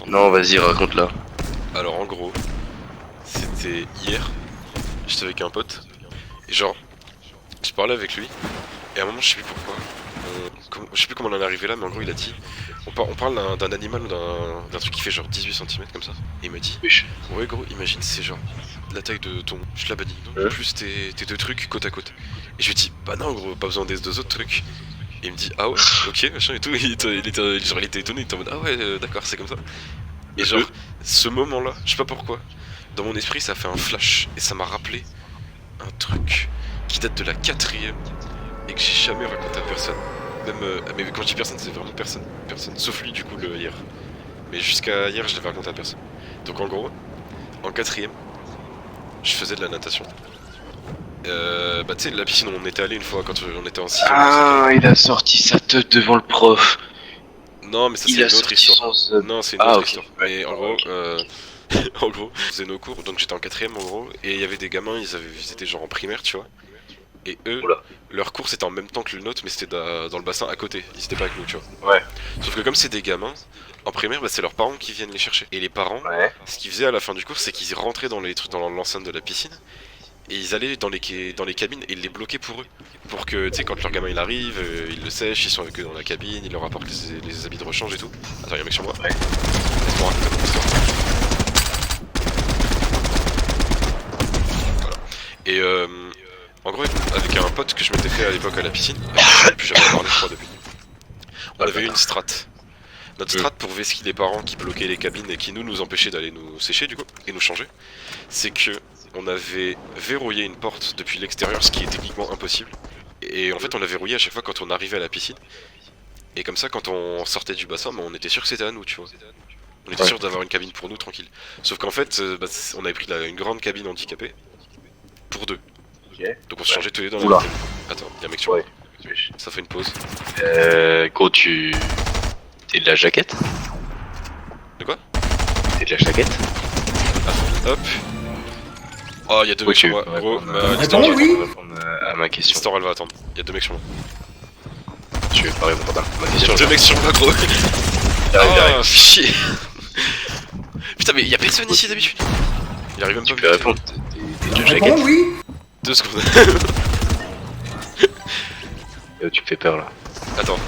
Non, vas-y, raconte-la. Alors en gros, c'était hier, j'étais avec un pote, et genre, je parlais avec lui, et à un moment je sais plus pourquoi, je sais plus comment on en est arrivé là, mais en gros il a dit, on parle d'un animal ou d'un truc qui fait genre 18 cm comme ça, et il m'a dit, Wesh. ouais gros, imagine c'est genre la taille de ton Schlabani, non, plus tes deux trucs côte à côte. Et je lui dis, bah non gros, pas besoin des deux autres trucs. Et il me dit, ah ouais, ok, machin et tout, il était étonné, il était en mode, ah ouais, d'accord, c'est comme ça. Et genre, ce moment-là, je sais pas pourquoi, dans mon esprit ça fait un flash, et ça m'a rappelé un truc qui date de la 4ème, et que j'ai jamais raconté à personne. Même, mais quand je dis personne, c'est vraiment personne. Personne, sauf lui du coup, le hier. Mais jusqu'à hier, je l'avais raconté à personne. Donc en gros, en 4ème, je faisais de la natation. Bah tu sais, la piscine où on était allé une fois quand on était en 6ème. Ah, il a sorti sa tête devant le prof. Non, mais ça c'est Il a une autre sorti histoire. son... Non, c'est une autre histoire. Mais en gros, en gros, je faisais nos cours, donc j'étais en 4ème en gros, et il y avait des gamins, ils étaient genre en primaire, tu vois. Et eux, Oula. leur cours c'était en même temps que le nôtre, mais c'était dans le bassin à côté, ils étaient pas avec nous, tu vois. Ouais. Sauf que comme c'est des gamins, en primaire, bah, c'est leurs parents qui viennent les chercher. Et les parents, Ouais. ce qu'ils faisaient à la fin du cours, c'est qu'ils rentraient dans l'enceinte de la piscine, et ils allaient dans les cabines et ils les bloquaient pour eux. Pour que, tu sais, quand leur gamin il arrive, ils le sèchent, ils sont avec eux dans la cabine, ils leur apportent les habits de rechange et tout. Attends, y'a un mec sur moi. Ouais. Laisse-moi raconter mon histoire. Et en gros, avec un pote que je m'étais fait à l'époque à la piscine, et plus jamais parlé je crois depuis. On avait une strat. Notre strat pour vesquiller les parents qui bloquaient les cabines et qui nous empêchaient d'aller nous sécher du coup, et nous changer, c'est que on avait verrouillé une porte depuis l'extérieur, ce qui est techniquement impossible. Et en fait on l'a verrouillé à chaque fois quand on arrivait à la piscine. Et comme ça quand on sortait du bassin, bah, on était sûr que c'était à nous, tu vois. On était sûr d'avoir une cabine pour nous tranquille. Sauf qu'en fait, bah, on avait pris une grande cabine handicapée pour deux. Ok. Donc on se changeait tous les deux dans Oula. la cabine. Attends, y'a un mec sur moi. Ça fait une pause. Gros, tu... T'es de la jaquette? De quoi? T'es de la jaquette? Hop. Oh, y'a deux mecs sur moi. Gros, l'histoire, Réponds oui. répondre à ma question. l'histoire elle va attendre. Y'a deux mecs sur moi. Tu veux pas répondre à ma Y'a question? deux mecs sur moi, gros. J'arrive, Oh, j'arrive. chier. Putain, mais y'a personne ici d'habitude. Il arrive même pas Tu peux à me répondre. T'es de la jaquette? Réponds oui. 2 secondes. Tu me fais peur là. Attends.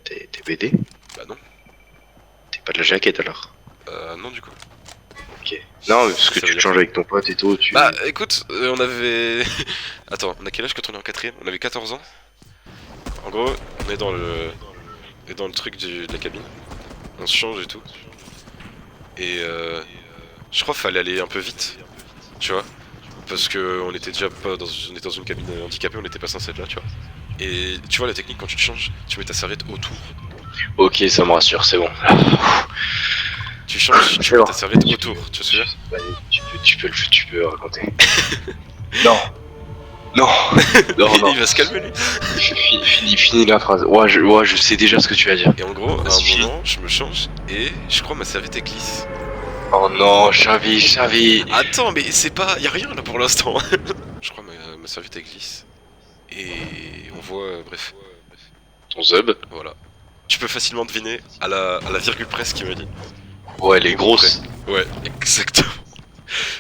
T'es BD? Bah non. T'es pas de la jaquette alors? Non du coup. Ok. Non, parce que Ça veut tu te dire changes avec ton pote et tout, tu... Bah écoute, on avait... Attends, on a quel âge quand on est en 4ème? On avait 14 ans. En gros, on est dans le truc de la cabine. On se change et tout. Et je crois qu'il fallait aller un peu vite. Tu vois. Parce que on était déjà pas on était dans une cabine handicapée, on était pas censé être là, tu vois. Et tu vois la technique quand tu te changes, tu mets ta serviette autour. Ok, ça me rassure, c'est bon. Tu changes, tu mets ta serviette autour, tu vois ce que je veux dire? Vas-y, tu peux raconter. Non. Non. Non, non. Il va se calmer lui. Finis la phrase. Ouais, je sais déjà ce que tu vas dire. Et en gros, à un Vas-y, moment, je me change et je crois ma serviette elle glisse. Oh non, Xavi. Attends, mais c'est pas... Y'a rien là pour l'instant. Je crois ma serviette elle glisse. Et on voit, bref. Ton zub? Voilà. Tu peux facilement deviner à la virgule près ce qu'il m'a dit. Ouais, elle est grosse. Ouais, exactement.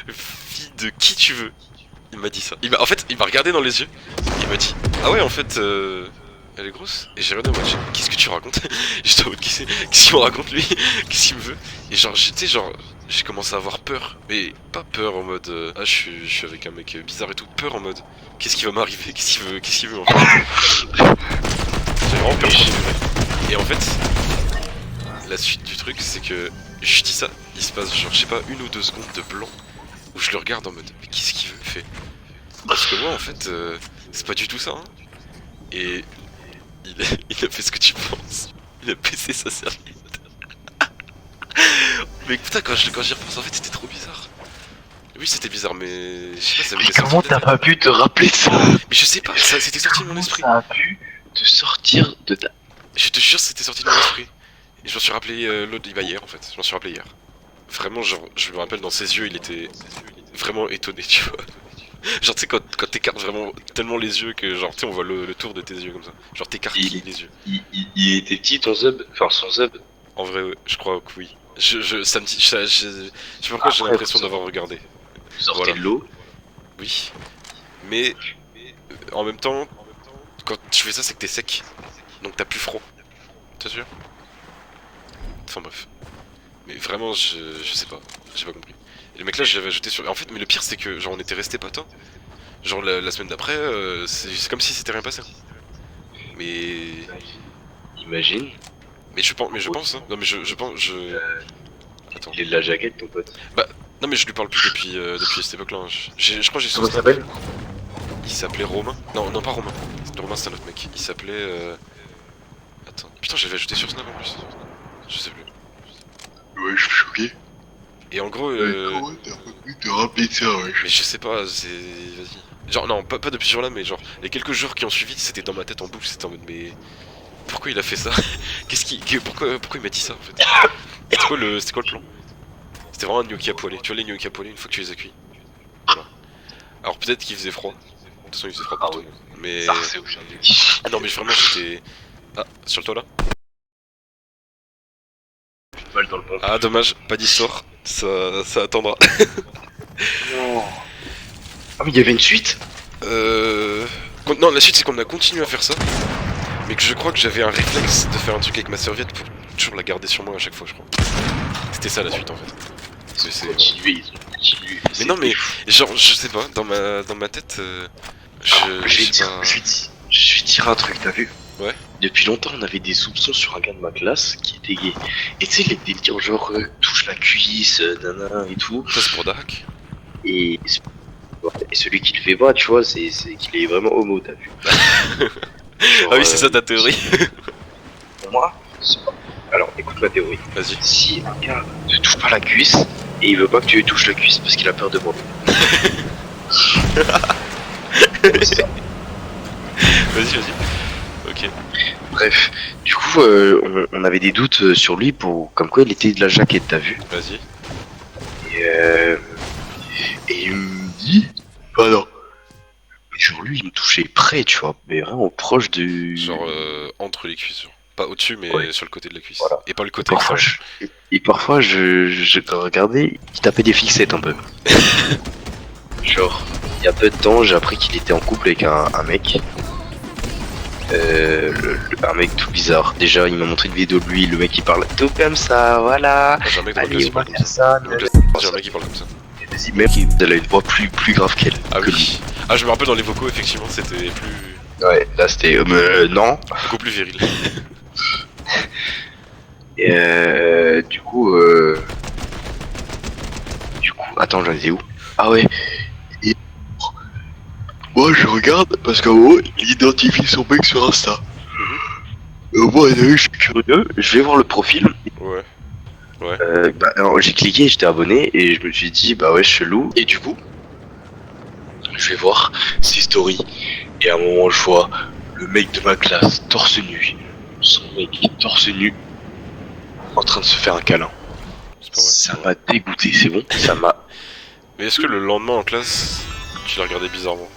Fille de qui tu veux. Il m'a dit ça. En fait, il m'a regardé dans les yeux. Il m'a dit, ah ouais, en fait, elle est grosse. Et j'ai regardé en mode, qu'est-ce que tu racontes? J'étais en mode, qu'est-ce qu'il me raconte lui? Qu'est-ce qu'il me veut? Et genre, j'étais genre, j'ai commencé à avoir peur. Mais pas peur en mode, ah, je suis avec un mec bizarre et tout. Peur en mode, qu'est-ce qui va m'arriver? Qu'est-ce qu'il veut en fait? J'ai vraiment peur. Et en fait, la suite du truc, c'est que je dis ça, il se passe genre, je sais pas, 1 ou 2 secondes de blanc où je le regarde en mode, mais qu'est-ce qu'il veut fait? Parce que moi, en fait, c'est pas du tout ça. Hein. Et il a fait ce que tu penses. Il a baissé sa serviette. Mais putain, quand j'y repense, en fait, c'était trop bizarre. Oui, c'était bizarre, mais je sais pas, ça Mais m'était comment sorti de la t'as pas pu te rappeler de ça? Mais je sais pas, c'était sorti de mon esprit. Ça a pu te sortir de ta... Je te jure, c'était sorti de mon esprit. Et je m'en suis rappelé hier en fait. Je m'en suis rappelé hier. Vraiment, genre, je me rappelle dans ses yeux, il était vraiment étonné, tu vois. Genre, tu sais, quand t'écartes vraiment tellement les yeux que, genre, tu sais, on voit le tour de tes yeux comme ça. Genre, t'écartes les yeux. Il était petit ton zub? Enfin, son zub? En vrai, ouais, je crois que oui. Ça me dit, je sais pas pourquoi j'ai Après, l'impression vous d'avoir regardé. Vous sortez Voilà. de l'eau. Oui, mais en même temps, quand tu fais ça, c'est que t'es sec, donc t'as plus froid. T'es sûr? Enfin bref. Mais vraiment, je sais pas, j'ai pas compris. Et le mec là, je l'avais ajouté sur. En fait, mais le pire, c'est que genre on était resté potes. Genre la semaine d'après, c'est comme si c'était rien passé. Mais Imagine. mais je pense, hein. Non mais je pense, Attends. Il est de la jaquette, ton pote. Bah, non mais je lui parle plus depuis cette époque-là. Hein. Je crois que j'ai son Comment il Snap. s'appelle? Il s'appelait Romain. Non, non pas Romain. Romain c'est un autre mec. Il s'appelait. Attends. Putain, je l'avais ajouté sur Snap en plus. Je sais plus. Ouais, je suis choqué. Et en gros, Comment t'as envie de rappeler ça, ouais. mais je sais pas, c'est. Vas-y. Genre, non, pas depuis ce jour-là, mais genre, les quelques jours qui ont suivi, c'était dans ma tête en boucle. C'était en mode, mais. Pourquoi il a fait ça? Pourquoi il m'a dit ça en fait? C'était quoi le plan? C'était vraiment un gnocchi à poêler. Tu vois les gnocchi à poêler une fois que tu les as cuits? Voilà. Alors peut-être qu'il faisait froid. De toute façon, il faisait froid pour tout le monde. Mais. Ça, c'est aujourd'hui. Ah non, mais vraiment, j'étais. Ah, sur le toit là? Balle dans le pompe. Ah, dommage, pas d'histoire. Ça attendra. Non. Ah, mais il y avait une suite? Non, la suite, c'est qu'on a continué à faire ça. Mais que je crois que j'avais un réflexe de faire un truc avec ma serviette pour toujours la garder sur moi à chaque fois, je crois. C'était ça la suite en fait. Ils ont continué. Mais non, mais genre, je sais pas, dans ma tête, Je vais te dire un truc, t'as vu? Ouais. Depuis longtemps, on avait des soupçons sur un gars de ma classe qui était gay. Et tu sais, les délires genre touche la cuisse, nanana et tout. Ça, c'est pour Darak. Et celui qui le fait pas, tu vois, c'est qu'il est vraiment homo, t'as vu? Genre, Ah oui, c'est ça ta théorie. Pour moi, alors écoute ma théorie. Vas-y. Si un gars ne touche pas la cuisse, et il veut pas que tu lui touches la cuisse parce qu'il a peur de moi. Vas-y. Ok. Bref, du coup, on avait des doutes sur lui pour comme quoi il était de la jaquette, t'as vu? Vas-y. Et il me dit, bah non. Genre lui, il me touchait près, tu vois, mais vraiment proche du. Genre entre les cuisses, genre. Pas au-dessus, mais Ouais. sur le côté de la cuisse. Voilà. Et pas le côté Parfois, extérieur. Et parfois, je regardais, il tapait des fixettes un peu. Genre, il y a peu de temps, j'ai appris qu'il était en couple avec un mec. Un mec tout bizarre. Déjà, il m'a montré une vidéo de lui, le mec il parle tout comme ça, voilà. J'ai un mec dans ma Allez, classe qui on va parle comme faire ça. ça. Dans ma classe, j'ai un mec qui parle comme ça. Vas-y, même elle a une voix plus grave qu'elle. Ah que oui. Ah, je me rappelle dans les vocaux, effectivement, c'était plus. lui. Ouais, là c'était. Non. Beaucoup plus viril. Et du coup, attends, j'en étais où? Ah ouais. Et... Moi, je regarde parce qu'en gros, il identifie son mec sur Insta. Moi, je suis curieux, je vais voir le profil. Ouais. Alors, j'ai cliqué, j'étais abonné et je me suis dit, bah ouais, chelou. Et du coup, je vais voir ses stories. Et à un moment, je vois le mec de ma classe, torse nu. Son mec torse nu, en train de se faire un câlin. C'est pas vrai. Ça m'a dégoûté, c'est bon? Ça m'a. Mais est-ce que le lendemain en classe, tu l'as regardé bizarrement?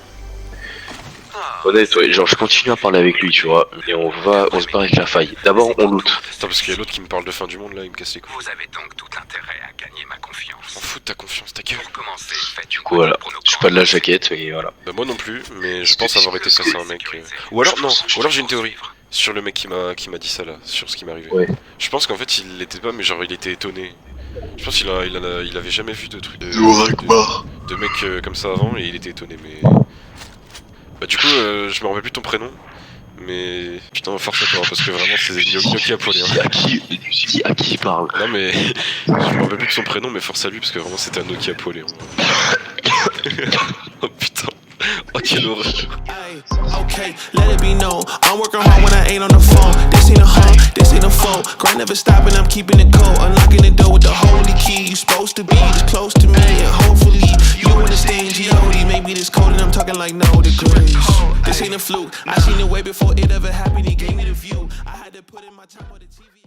Honnête, ouais, genre je continue à parler avec lui, tu vois, et on se barre avec la faille. D'abord, on loot. Attends, parce qu'il y a l'autre qui me parle de fin du monde là, il me casse les couilles. Vous avez donc tout intérêt à gagner ma confiance. M'en fous de ta confiance, ta gueule. Pour commencer, faites Du coup, voilà. Je suis pas de la jaquette, mais voilà. Bah, moi non plus, mais je pense avoir été face à un mec. Ou alors, non, ou alors j'ai une théorie sur le mec qui m'a dit ça là, sur ce qui m'est arrivé. Ouais. Je pense qu'en fait, il l'était pas, mais genre il était étonné. Je pense qu'il il avait jamais vu de trucs de mecs comme ça avant et il était étonné, mais. Bah, du coup, je me rappelle plus de ton prénom. Mais putain, force à toi, parce que vraiment c'est gnocchi à poêler. Hein. À qui il parle? Non mais je me rappelle plus de son prénom, mais force à lui parce que vraiment c'était un gnocchi à poêler. Oh putain, oh quelle horreur. Ay, okay, let it be known. I'm working hard when I ain't on the phone. This ain't a home, this ain't a phone. Grind never stopping, I'm keeping it cold. Unlocking the door with the holy key. You supposed to be this close to me, and hopefully you understand G.O.D. Maybe this cold and I'm talking like no degrees. This ain't a fluke. I seen it way before it ever happened. He gave me the view. I had to put in my time on the TV.